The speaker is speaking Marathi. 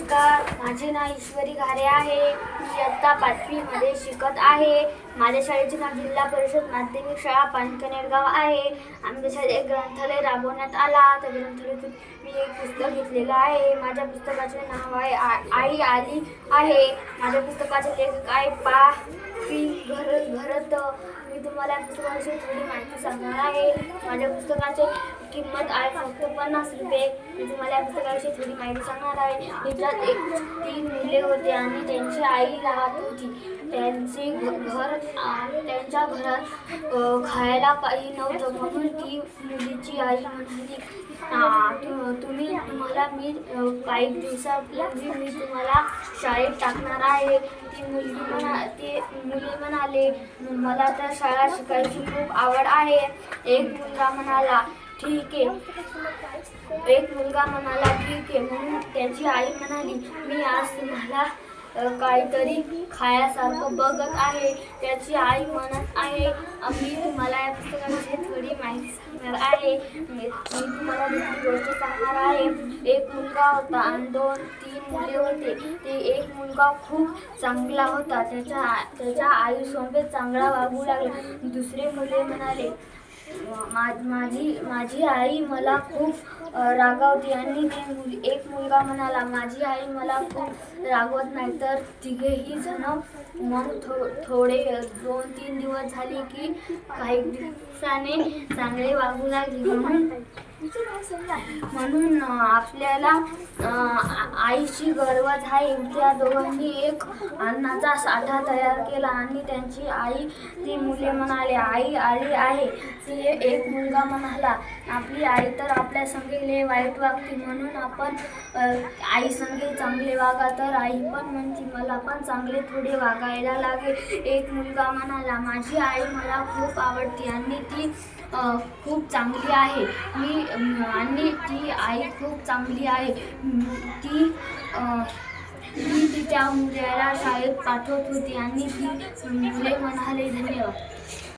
नमस्कार, माझे नाव ईश्वरी घारे आहे. मी इयत्ता 5वीमध्ये शिकत आहे. माझ्या शाळेचे नाव जिल्हा परिषद माध्यमिक शाळा पानकनेरगाव आहे. आमच्या शाळेत एक ग्रंथालय राबवण्यात आला. त्या ग्रंथालयातून मी एक पुस्तक घेतलेलं आहे. माझ्या पुस्तकाचे नाव आहे आई आली आहे. माझ्या पुस्तकाचे लेखक आहे भरत. मी तुम्हाला या पुस्तकाविषयी थोडी माहिती सांगणार आहे. माझ्या पुस्तकाची किंमत आहे फक्त 50 रुपये. मी तुम्हाला या पुस्तकाविषयी थोडी माहिती सांगणार आहे. त्याच्यात 3 मुले होते आणि त्यांची आई राहत होती. त्यांच्या घरात खायला काही नव्हतं, म्हणून ती मुलीची आई म्हणाली, तुम्हाला मी काही दिवसापूर्वी मी तुम्हाला शाळेत टाकणार आहे. ते मुले म्हणाले, मला तर शाळा शिकायची खूप आवड आहे. एक मुलगा म्हणाला, ठीक आहे. म्हणून त्याची आई म्हणाली, मी आज तुम्हाला काहीतरी खायासारखं बघत आहे. त्याची आई म्हणत आहे, मी तुम्हाला या पुस्तकाविषयी थोडी माहिती सांगणार आहे. मी तुम्हाला दुसरी गोष्ट सांगणार आहे. एक मुलगा होता आणि 2-3 मुले होते. ते एक मुलगा खूप चांगला होता. त्याच्या आईसोबत चांगला वागू लागला. दुसरे मुले म्हणाले, माझी आई मला खूप रागावते. आणि एक मुलगा म्हणाला, माझी आई मला खूप रागवत नाही. तर तिघेही जण मग थोडे 2-3 दिवस झाले की काही दिवसाने चांगले वागू लागले. म्हणून आपल्याला आईची गरज आहे. त्या दोघांनी एक अन्नाचा साठा तयार केला आणि त्यांची आई ती मुले म्हणाले, आई आली आहे. एक मुलगा म्हणाला, आपली आई तर आपल्या संगे लय वाईट वागते, म्हणून आपण आई संगे चांगले वागा. तर आई पण म्हणते, मला पण चांगले थोडे वागायला लागेल. एक मुलगा म्हणाला, माझी आई मला खूप आवडते आणि ती खूप चांगली आहे. आणि ती आई खूप चांगली आहे. ती त्या मुलाला शाळेत पाठवत होती. आणि ती मुले म्हणाले, धन्यवाद.